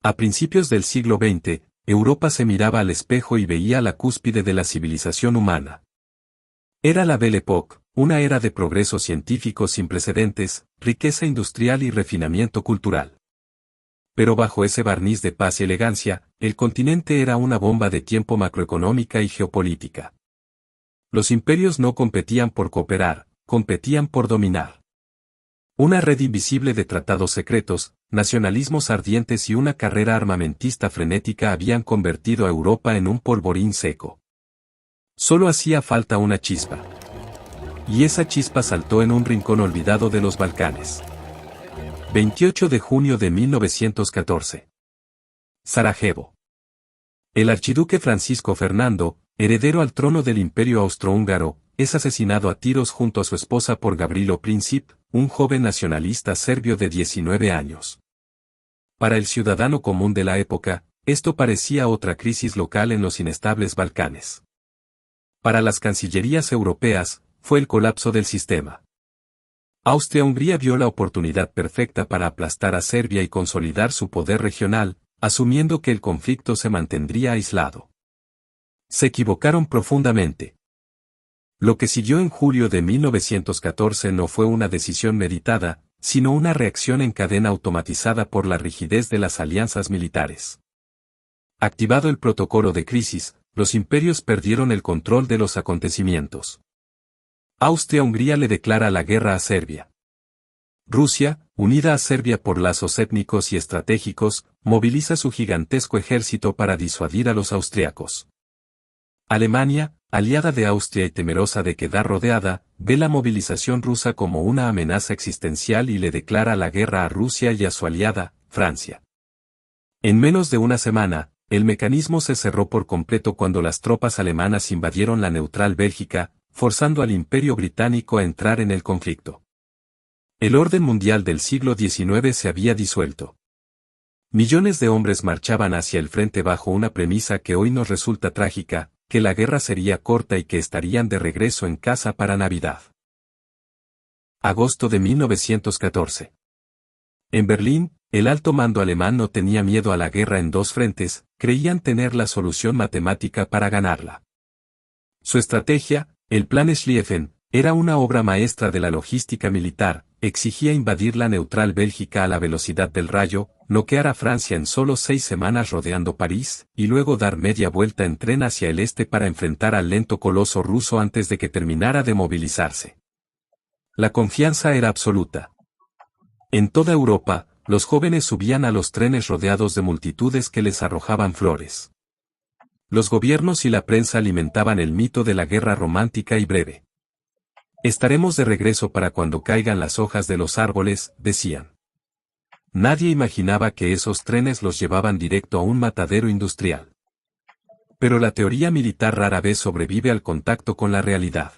A principios del siglo XX, Europa se miraba al espejo y veía la cúspide de la civilización humana. Era la Belle Époque, una era de progreso científico sin precedentes, riqueza industrial y refinamiento cultural. Pero bajo ese barniz de paz y elegancia, el continente era una bomba de tiempo macroeconómica y geopolítica. Los imperios no competían por cooperar, competían por dominar. Una red invisible de tratados secretos, nacionalismos ardientes y una carrera armamentista frenética habían convertido a Europa en un polvorín seco. Solo hacía falta una chispa. Y esa chispa saltó en un rincón olvidado de los Balcanes. 28 de junio de 1914. Sarajevo. El archiduque Francisco Fernando, heredero al trono del Imperio Austrohúngaro, es asesinado a tiros junto a su esposa por Gavrilo Princip, un joven nacionalista serbio de 19 años. Para el ciudadano común de la época, esto parecía otra crisis local en los inestables Balcanes. Para las cancillerías europeas, fue el colapso del sistema. Austria-Hungría vio la oportunidad perfecta para aplastar a Serbia y consolidar su poder regional, asumiendo que el conflicto se mantendría aislado. Se equivocaron profundamente. Lo que siguió en julio de 1914 no fue una decisión meditada, sino una reacción en cadena automatizada por la rigidez de las alianzas militares. Activado el protocolo de crisis, los imperios perdieron el control de los acontecimientos. Austria-Hungría le declara la guerra a Serbia. Rusia, unida a Serbia por lazos étnicos y estratégicos, moviliza su gigantesco ejército para disuadir a los austriacos. Alemania, aliada de Austria y temerosa de quedar rodeada, ve la movilización rusa como una amenaza existencial y le declara la guerra a Rusia y a su aliada, Francia. En menos de una semana, el mecanismo se cerró por completo cuando las tropas alemanas invadieron la neutral Bélgica, forzando al Imperio Británico a entrar en el conflicto. El orden mundial del siglo XIX se había disuelto. Millones de hombres marchaban hacia el frente bajo una premisa que hoy nos resulta trágica, que la guerra sería corta y que estarían de regreso en casa para Navidad. Agosto de 1914. En Berlín, el alto mando alemán no tenía miedo a la guerra en dos frentes, creían tener la solución matemática para ganarla. Su estrategia, el Plan Schlieffen, era una obra maestra de la logística militar, exigía invadir la neutral Bélgica a la velocidad del rayo, noquear a Francia en solo 6 semanas rodeando París, y luego dar media vuelta en tren hacia el este para enfrentar al lento coloso ruso antes de que terminara de movilizarse. La confianza era absoluta. En toda Europa, los jóvenes subían a los trenes rodeados de multitudes que les arrojaban flores. Los gobiernos y la prensa alimentaban el mito de la guerra romántica y breve. Estaremos de regreso para cuando caigan las hojas de los árboles, decían. Nadie imaginaba que esos trenes los llevaban directo a un matadero industrial. Pero la teoría militar rara vez sobrevive al contacto con la realidad.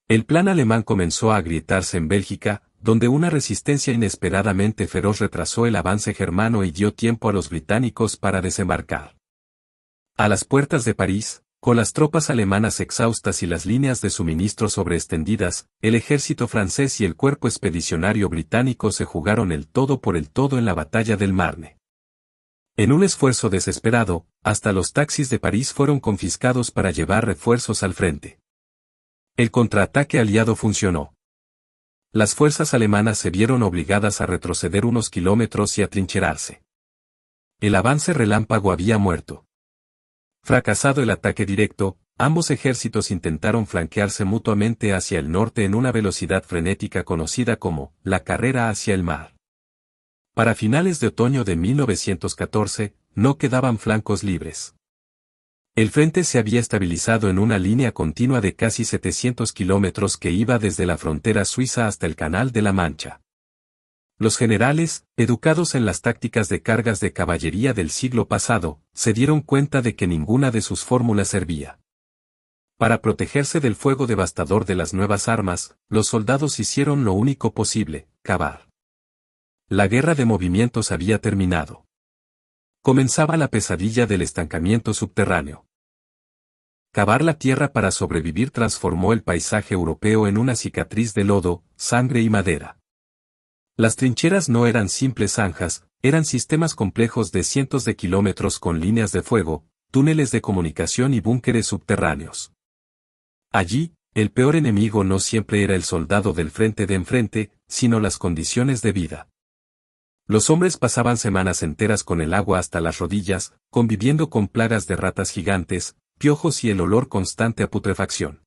El plan alemán comenzó a agrietarse en Bélgica, donde una resistencia inesperadamente feroz retrasó el avance germano y dio tiempo a los británicos para desembarcar. A las puertas de París, con las tropas alemanas exhaustas y las líneas de suministro sobreextendidas, el ejército francés y el cuerpo expedicionario británico se jugaron el todo por el todo en la batalla del Marne. En un esfuerzo desesperado, hasta los taxis de París fueron confiscados para llevar refuerzos al frente. El contraataque aliado funcionó. Las fuerzas alemanas se vieron obligadas a retroceder unos kilómetros y a trincherarse. El avance relámpago había muerto. Fracasado el ataque directo, ambos ejércitos intentaron flanquearse mutuamente hacia el norte en una velocidad frenética conocida como la carrera hacia el mar. Para finales de otoño de 1914, no quedaban flancos libres. El frente se había estabilizado en una línea continua de casi 700 kilómetros que iba desde la frontera suiza hasta el Canal de la Mancha. Los generales, educados en las tácticas de cargas de caballería del siglo pasado, se dieron cuenta de que ninguna de sus fórmulas servía. Para protegerse del fuego devastador de las nuevas armas, los soldados hicieron lo único posible, cavar. La guerra de movimientos había terminado. Comenzaba la pesadilla del estancamiento subterráneo. Cavar la tierra para sobrevivir transformó el paisaje europeo en una cicatriz de lodo, sangre y madera. Las trincheras no eran simples zanjas, eran sistemas complejos de cientos de kilómetros con líneas de fuego, túneles de comunicación y búnkeres subterráneos. Allí, el peor enemigo no siempre era el soldado del frente de enfrente, sino las condiciones de vida. Los hombres pasaban semanas enteras con el agua hasta las rodillas, conviviendo con plagas de ratas gigantes, piojos y el olor constante a putrefacción.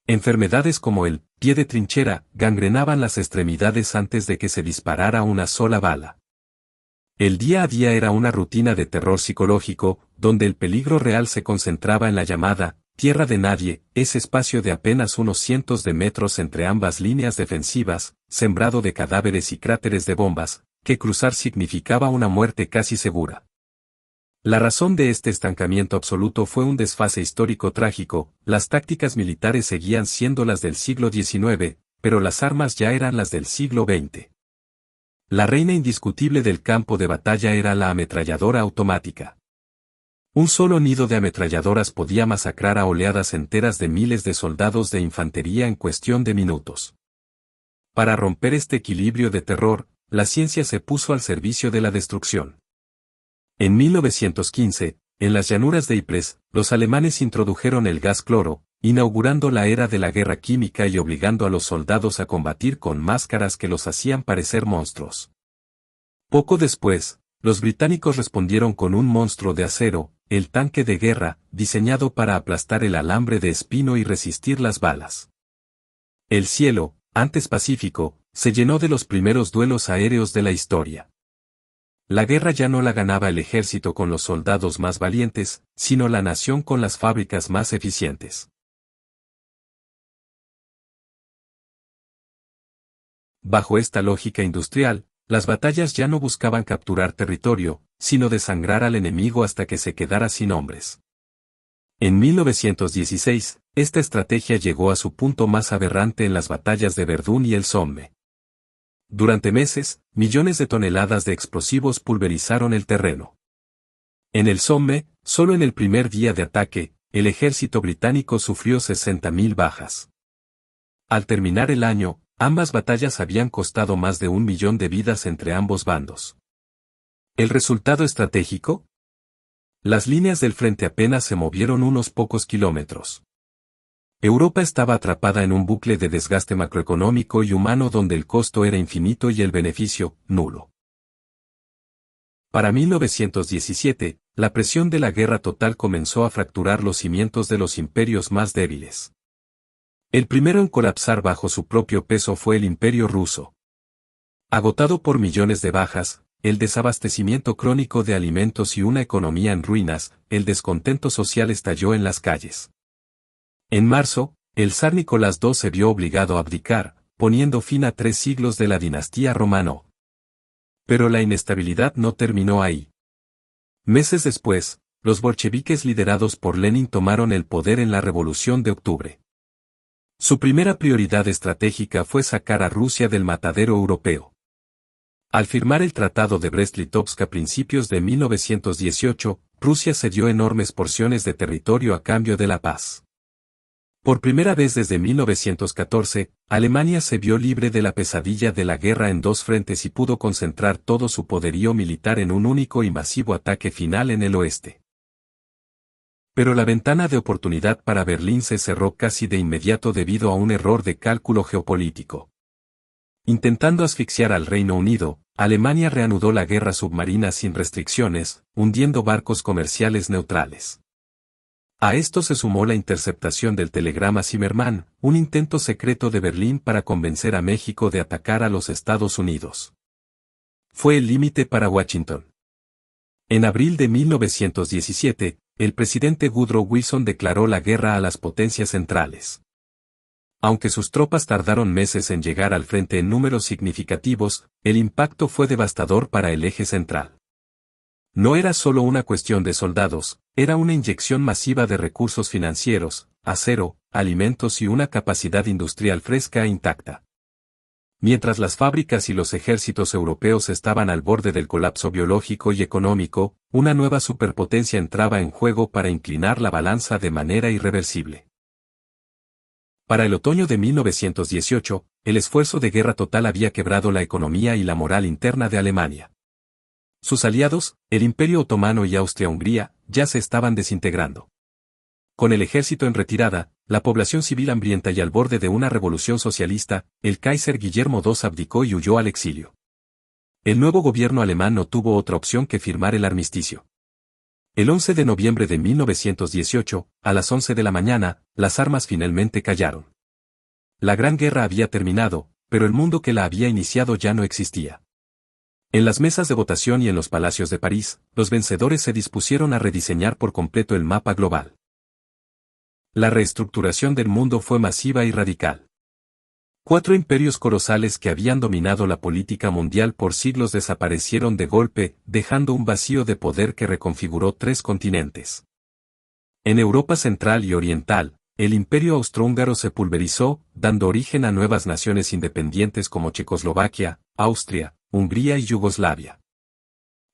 Enfermedades como el pie de trinchera gangrenaban las extremidades antes de que se disparara una sola bala. El día a día era una rutina de terror psicológico, donde el peligro real se concentraba en la llamada tierra de nadie, ese espacio de apenas unos cientos de metros entre ambas líneas defensivas, sembrado de cadáveres y cráteres de bombas, que cruzar significaba una muerte casi segura. La razón de este estancamiento absoluto fue un desfase histórico trágico. Las tácticas militares seguían siendo las del siglo XIX, pero las armas ya eran las del siglo XX. La reina indiscutible del campo de batalla era la ametralladora automática. Un solo nido de ametralladoras podía masacrar a oleadas enteras de miles de soldados de infantería en cuestión de minutos. Para romper este equilibrio de terror, la ciencia se puso al servicio de la destrucción. En 1915, en las llanuras de Ypres, los alemanes introdujeron el gas cloro, inaugurando la era de la guerra química y obligando a los soldados a combatir con máscaras que los hacían parecer monstruos. Poco después, los británicos respondieron con un monstruo de acero, el tanque de guerra, diseñado para aplastar el alambre de espino y resistir las balas. El cielo, antes pacífico, se llenó de los primeros duelos aéreos de la historia. La guerra ya no la ganaba el ejército con los soldados más valientes, sino la nación con las fábricas más eficientes. Bajo esta lógica industrial, las batallas ya no buscaban capturar territorio, sino desangrar al enemigo hasta que se quedara sin hombres. En 1916, esta estrategia llegó a su punto más aberrante en las batallas de Verdún y el Somme. Durante meses, millones de toneladas de explosivos pulverizaron el terreno. En el Somme, solo en el primer día de ataque, el ejército británico sufrió 60.000 bajas. Al terminar el año, ambas batallas habían costado más de 1 millón de vidas entre ambos bandos. ¿El resultado estratégico? Las líneas del frente apenas se movieron unos pocos kilómetros. Europa estaba atrapada en un bucle de desgaste macroeconómico y humano donde el costo era infinito y el beneficio, nulo. Para 1917, la presión de la guerra total comenzó a fracturar los cimientos de los imperios más débiles. El primero en colapsar bajo su propio peso fue el Imperio ruso. Agotado por millones de bajas, el desabastecimiento crónico de alimentos y una economía en ruinas, el descontento social estalló en las calles. En marzo, el zar Nicolás II se vio obligado a abdicar, poniendo fin a 3 siglos de la dinastía Romano. Pero la inestabilidad no terminó ahí. Meses después, los bolcheviques liderados por Lenin tomaron el poder en la Revolución de Octubre. Su primera prioridad estratégica fue sacar a Rusia del matadero europeo. Al firmar el Tratado de Brest-Litovsk a principios de 1918, Rusia cedió enormes porciones de territorio a cambio de la paz. Por primera vez desde 1914, Alemania se vio libre de la pesadilla de la guerra en 2 frentes y pudo concentrar todo su poderío militar en un único y masivo ataque final en el oeste. Pero la ventana de oportunidad para Berlín se cerró casi de inmediato debido a un error de cálculo geopolítico. Intentando asfixiar al Reino Unido, Alemania reanudó la guerra submarina sin restricciones, hundiendo barcos comerciales neutrales. A esto se sumó la interceptación del telegrama Zimmermann, un intento secreto de Berlín para convencer a México de atacar a los Estados Unidos. Fue el límite para Washington. En abril de 1917, el presidente Woodrow Wilson declaró la guerra a las potencias centrales. Aunque sus tropas tardaron meses en llegar al frente en números significativos, el impacto fue devastador para el eje central. No era solo una cuestión de soldados, era una inyección masiva de recursos financieros, acero, alimentos y una capacidad industrial fresca e intacta. Mientras las fábricas y los ejércitos europeos estaban al borde del colapso biológico y económico, una nueva superpotencia entraba en juego para inclinar la balanza de manera irreversible. Para el otoño de 1918, el esfuerzo de guerra total había quebrado la economía y la moral interna de Alemania. Sus aliados, el Imperio Otomano y Austria-Hungría, ya se estaban desintegrando. Con el ejército en retirada, la población civil hambrienta y al borde de una revolución socialista, el Kaiser Guillermo II abdicó y huyó al exilio. El nuevo gobierno alemán no tuvo otra opción que firmar el armisticio. El 11 de noviembre de 1918, a las 11 de la mañana, las armas finalmente callaron. La Gran Guerra había terminado, pero el mundo que la había iniciado ya no existía. En las mesas de votación y en los palacios de París, los vencedores se dispusieron a rediseñar por completo el mapa global. La reestructuración del mundo fue masiva y radical. 4 imperios colosales que habían dominado la política mundial por siglos desaparecieron de golpe, dejando un vacío de poder que reconfiguró 3 continentes. En Europa Central y Oriental, el Imperio Austrohúngaro se pulverizó, dando origen a nuevas naciones independientes como Checoslovaquia, Austria, Hungría y Yugoslavia.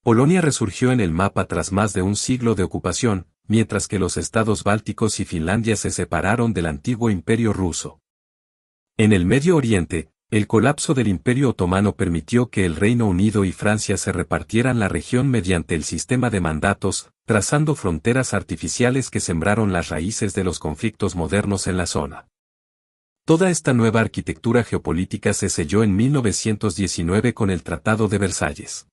Polonia resurgió en el mapa tras más de un siglo de ocupación, mientras que los estados bálticos y Finlandia se separaron del antiguo Imperio ruso. En el Medio Oriente, el colapso del Imperio Otomano permitió que el Reino Unido y Francia se repartieran la región mediante el sistema de mandatos, trazando fronteras artificiales que sembraron las raíces de los conflictos modernos en la zona. Toda esta nueva arquitectura geopolítica se selló en 1919 con el Tratado de Versalles.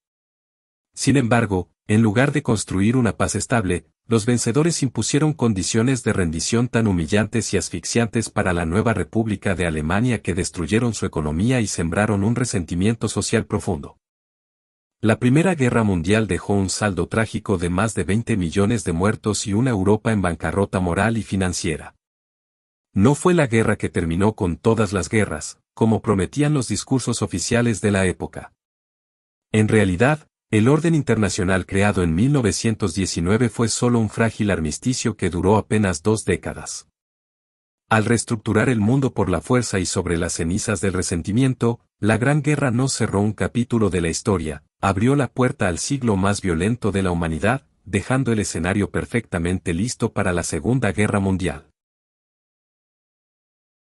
Sin embargo, en lugar de construir una paz estable, los vencedores impusieron condiciones de rendición tan humillantes y asfixiantes para la nueva República de Alemania que destruyeron su economía y sembraron un resentimiento social profundo. La Primera Guerra Mundial dejó un saldo trágico de más de 20 millones de muertos y una Europa en bancarrota moral y financiera. No fue la guerra que terminó con todas las guerras, como prometían los discursos oficiales de la época. En realidad, el orden internacional creado en 1919 fue solo un frágil armisticio que duró apenas 2 décadas. Al reestructurar el mundo por la fuerza y sobre las cenizas del resentimiento, la Gran Guerra no cerró un capítulo de la historia, abrió la puerta al siglo más violento de la humanidad, dejando el escenario perfectamente listo para la Segunda Guerra Mundial.